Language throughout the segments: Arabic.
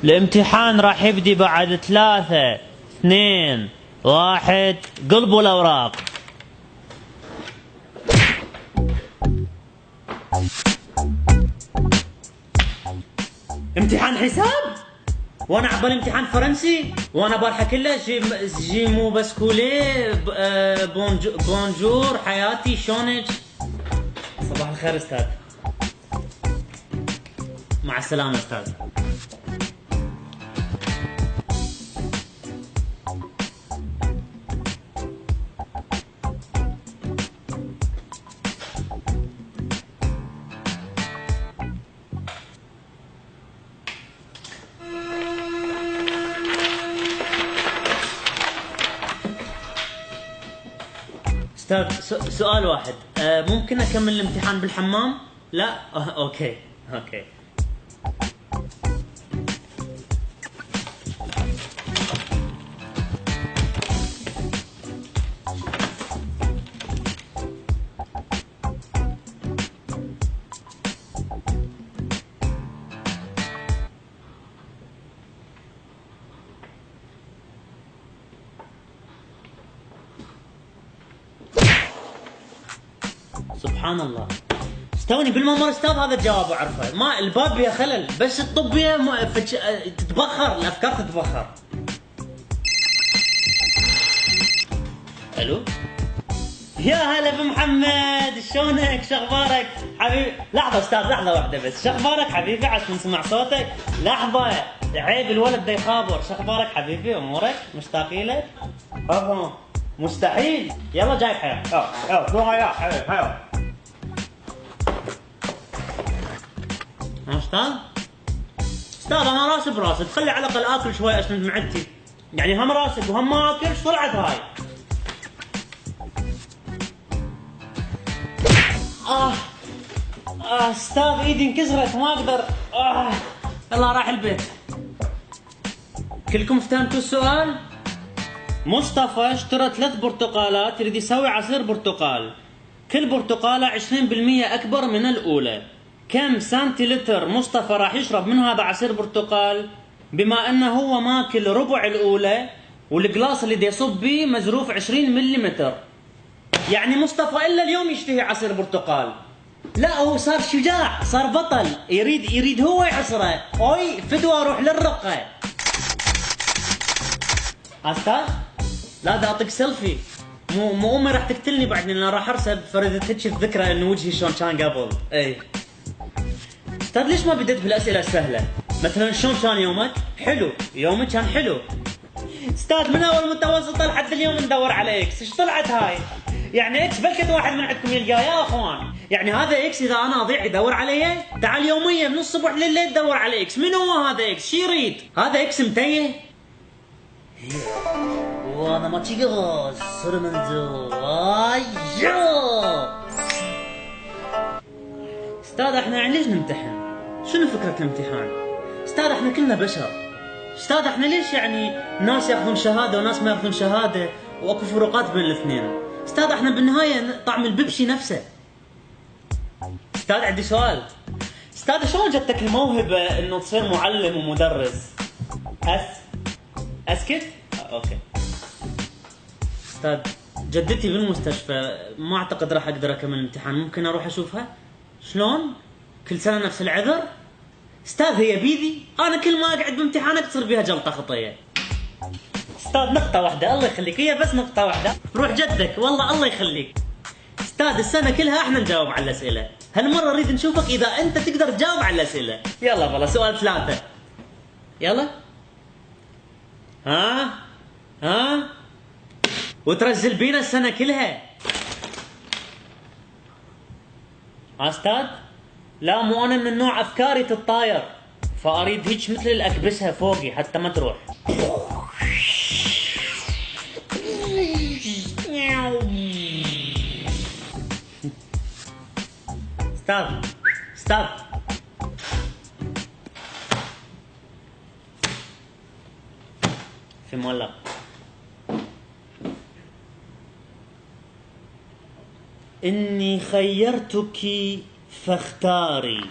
الامتحان راح يبدي بعد 3 2 1. قلبوا الأوراق. امتحان حساب؟ وانا عبالي امتحان فرنسي؟ وانا بالحة كله جي مو بسكولي بونجور حياتي شلونك؟ صباح الخير استاذ. مع السلامة استاذ. استاذ سؤال واحد، ممكن اكمل الامتحان بالحمام؟ لا؟ اوكي. سبحان الله، استوني بالممر استاذ. هذا الجواب اعرفه، ما الباب بيها خلل، بس الطب بيها تتبخر، الافكار تتبخر. الو، يا هلا بمحمد، شلونك؟ شخبارك حبيبي؟ لحظه استاذ، لحظه واحده بس. شخبارك حبيبي؟ عشان نسمع صوتك. لحظه، عيب الولد ده يخابر. شخبارك حبيبي؟ امورك؟ مشتاقين لك. مستحيل. يلا جايب حياه. يلا حبيبي. استاذ انا راسي براسك، خلي على الاقل اكل شوي اسند معدتي. يعني هم راسك وهم ما اكل، ايش طلعت هاي؟ استاذ ايدي انكسرت، ما اقدر. يلا راح البيت. كلكم فهمتوا السؤال؟ مصطفى اشترى 3 برتقالات، يريد يسوي عصير برتقال. كل برتقالة 20% أكبر من الأولى. كم سنتيلتر مصطفى راح يشرب من هذا عصير برتقال؟ بما أنه هو ماكل ربع الأولى والقلاص اللي دي يصب بيه مزروف 20 ملم. يعني مصطفى إلا اليوم يشتهي عصير برتقال. لا، هو صار شجاع، صار بطل، يريد هو يعصره. أوي فدوى أروح للرقة. أستاذ؟ لا دا اعطيك سيلفي. مو امي راح تقتلني بعد، لان راح ارسب، فردت هيك الذكرى انه وجهي شلون كان قبل. اي استاذ، ليش ما بديت بالاسئله السهله؟ مثلا شلون كان يومك؟ حلو، يومي كان حلو. استاذ من اول متوسطه لحد اليوم ندور على اكس، ايش طلعت هاي؟ يعني اكس بلكت واحد من عندكم يلقاه يا اخوان. يعني هذا اكس اذا انا اضيع يدور علي؟ تعال يوميا من الصبح لليل تدور على اكس. من هو هذا اكس؟ شو يريد؟ هذا اكس متيه؟ وانا ما تيجي صر منزو. استاذ احنا يعني ليش نمتحن؟ شنو فكرة الامتحان؟ استاذ احنا كلنا بشر. استاذ احنا ليش يعني ناس ياخذون شهادة وناس ما ياخذون شهادة واكو فروقات بين الاثنين؟ استاذ احنا بالنهاية طعم البيبسي نفسه. استاذ عندي سؤال. استاذ شلون جتك الموهبة انه تصير معلم ومدرس؟ اسكت؟ اوكي. استاذ جدتي بالمستشفى، ما اعتقد راح اقدر اكمل الامتحان، ممكن اروح اشوفها؟ شلون؟ كل سنه نفس العذر؟ استاذ هي بيدي، انا كل ما اقعد بامتحانك تصير بيها جلطه خطيه. استاذ نقطه واحده الله يخليك، هي بس نقطه واحده، روح جدك والله الله يخليك. استاذ السنه كلها احنا نجاوب على الاسئله، هالمره اريد نشوفك اذا انت تقدر تجاوب على الاسئله. يلا والله سؤال 3. يلا. ها وترزل بينا السنة كلها. استاذ لا، مو انا من النوع افكاري تتطاير، فاريد هيك مثل الاكبسها فوقي حتى ما تروح. استاذ في مولق. إني خيرتك فاختاري.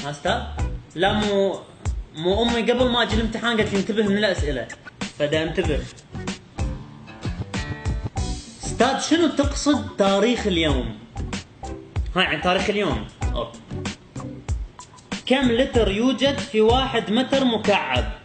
استاذ لا مو امي قبل ما اجي الامتحان قالت لي انتبه من الاسئله، فدا انتبه. استاذ شنو تقصد تاريخ اليوم؟ هاي عن تاريخ اليوم. أوكي. كم لتر يوجد في 1 متر مكعب؟